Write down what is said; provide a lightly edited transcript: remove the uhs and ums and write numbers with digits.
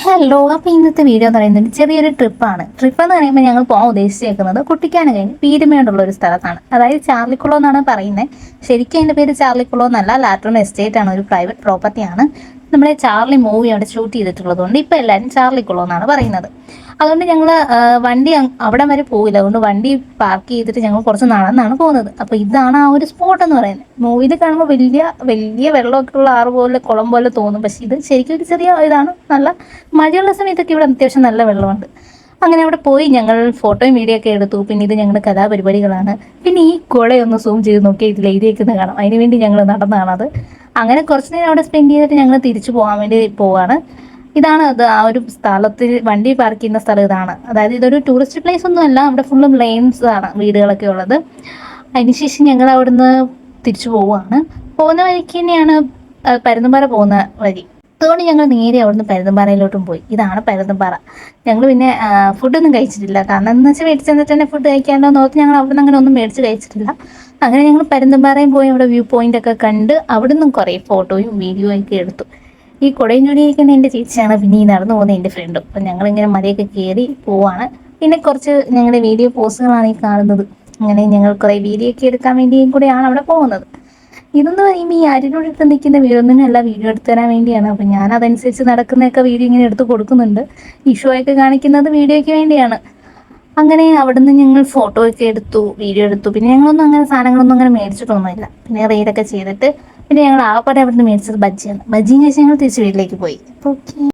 Hello, അപ്പോൾ ഇന്നത്തെ video എന്ന് പറയുന്നത് ചെറിയൊരു ട്രിപ്പാണ്. ട്രിപ്പ് എന്ന് പറയുമ്പോൾ ഞങ്ങൾ പോകാൻ ഉദ്ദേശിച്ചേക്കുന്നത് കുട്ടിക്കാനം കഴിഞ്ഞ് പീരുമേടുള്ള ഒരു സ്ഥലത്താണ്. അതായത് ചാർലിക്കുളം എന്നാണ് പറയുന്നത്. ശരിക്കും അതിൻ്റെ പേര് ചാർലിക്കുളം എന്നല്ല, ലാറ്ററൺ എസ്റ്റേറ്റ് ആണ്, ഒരു പ്രൈവറ്റ് പ്രോപ്പർട്ടിയാണ്. നമ്മുടെ ചാർലി മൂവി അവിടെ ഷൂട്ട് ചെയ്തിട്ടുള്ളത് കൊണ്ട് ഇപ്പോൾ എല്ലാവരും ചാർലിക്കുളം എന്നാണ് പറയുന്നത്. അതുകൊണ്ട് ഞങ്ങൾ വണ്ടി അവിടെ വരെ പോയില്ല. അതുകൊണ്ട് വണ്ടി പാർക്ക് ചെയ്തിട്ട് ഞങ്ങൾ കുറച്ച് നടന്നാണ് പോകുന്നത്. അപ്പോൾ ഇതാണ് ആ ഒരു സ്പോട്ട് എന്ന് പറയുന്നത്. മൂവിയിൽ കാണുമ്പോൾ വലിയ വലിയ വെള്ളമൊക്കെ ഉള്ള ആറ് പോലെ കുളം പോലെ തോന്നും. പക്ഷേ ഇത് ശരിക്കും ഒരു ചെറിയ ഇതാണ്. നല്ല മഴയുള്ള സമയത്തൊക്കെ ഇവിടെ അത്യാവശ്യം നല്ല വെള്ളമുണ്ട്. അങ്ങനെ അവിടെ പോയി ഞങ്ങൾ ഫോട്ടോയും വീഡിയോ ഒക്കെ എടുത്തു. പിന്നെ ഇത് ഞങ്ങളുടെ കലാപരിപാടികളാണ്. പിന്നെ ഈ കുളയൊന്ന് സൂം ചെയ്ത് നോക്കിയാൽ ഇതിൽ എഴുതിയേക്കുന്നത് കാണാം. അതിനുവേണ്ടി ഞങ്ങൾ നടന്നതാണത്. അങ്ങനെ കുറച്ച് നേരം അവിടെ സ്പെൻഡ് ചെയ്തിട്ട് ഞങ്ങൾ തിരിച്ചു പോകാൻ വേണ്ടി പോവാണ്. ഇതാണ് അത്, ആ ഒരു സ്ഥലത്തിൽ വണ്ടി പാർക്ക് ചെയ്യുന്ന സ്ഥലം ഇതാണ്. അതായത് ഇതൊരു ടൂറിസ്റ്റ് പ്ലേസ് ഒന്നും അല്ല, അവിടെ ഫുള്ളും ലെയിൻസ് ആണ്, വീടുകളൊക്കെ ഉള്ളത്. അതിനുശേഷം ഞങ്ങൾ അവിടുന്ന് തിരിച്ചു പോവുകയാണ്. പോകുന്ന വഴിക്ക് തന്നെയാണ് പരുന്തുംപാറ പോകുന്ന വഴി. അതുകൊണ്ട് ഞങ്ങൾ നേരെ അവിടുന്ന് പരുന്തുംപാറയിലോട്ടും പോയി. ഇതാണ് പരുന്തുംപാറ. ഞങ്ങൾ പിന്നെ ഫുഡൊന്നും കഴിച്ചിട്ടില്ല. കാരണം എന്ന് വെച്ചാൽ വീട്ടിൽ ചെന്നിട്ട് തന്നെ ഫുഡ് കഴിക്കാമല്ലോ എന്ന് ഓർത്ത് ഞങ്ങൾ അവിടെ നിന്ന് അങ്ങനെ ഒന്നും മേടിച്ച് കഴിച്ചിട്ടില്ല. അങ്ങനെ ഞങ്ങൾ പരുന്തുംപാറയും പോയി അവിടെ വ്യൂ പോയിന്റ് ഒക്കെ കണ്ട് അവിടെ നിന്നും കുറേ ഫോട്ടോയും വീഡിയോയും ഒക്കെ എടുത്തു. ഈ കുടയും ചൂടിയിരിക്കുന്ന എൻ്റെ ചേച്ചിയാണ്, പിന്നെ ഈ നടന്നു പോകുന്ന എൻ്റെ ഫ്രണ്ടും. അപ്പം ഞങ്ങളിങ്ങനെ മലയൊക്കെ കയറി പോവാണ്. പിന്നെ കുറച്ച് ഞങ്ങളുടെ വീഡിയോ പോസ്റ്റുകളാണ് ഈ കാണുന്നത്. അങ്ങനെ ഞങ്ങൾ കുറേ വീഡിയോ ഒക്കെ എടുക്കാൻ വേണ്ടിയും കൂടെയാണ് അവിടെ പോകുന്നത്. ഇതെന്ന് പറയുമ്പോൾ ഈ അരിനോടിട്ട് നിൽക്കുന്ന വീടൊന്നിനല്ല, വീഡിയോ എടുത്തു തരാൻ വേണ്ടിയാണ്. അപ്പം ഞാൻ അതനുസരിച്ച് നടക്കുന്നതൊക്കെ വീഡിയോ ഇങ്ങനെ എടുത്ത് കൊടുക്കുന്നുണ്ട്. ഈ ഷോ ഒക്കെ കാണിക്കുന്നത് വീഡിയോയ്ക്ക് വേണ്ടിയാണ്. അങ്ങനെ അവിടുന്ന് ഞങ്ങൾ ഫോട്ടോ ഒക്കെ എടുത്തു, വീഡിയോ എടുത്തു. പിന്നെ ഞങ്ങളൊന്നും അങ്ങനെ സാധനങ്ങളൊന്നും അങ്ങനെ മേടിച്ചിട്ടൊന്നുമില്ല. പിന്നെ റീഡൊക്കെ ചെയ്തിട്ട് പിന്നെ ഞങ്ങൾ ആകപ്പാടെ അവിടുന്ന് മേടിച്ചത് ബജ്ജിയാണ്. ബജ്ജിയും കഴിച്ച് ഞങ്ങൾ തിരിച്ച് വീട്ടിലേക്ക് പോയി. അപ്പോൾ ഓക്കെ.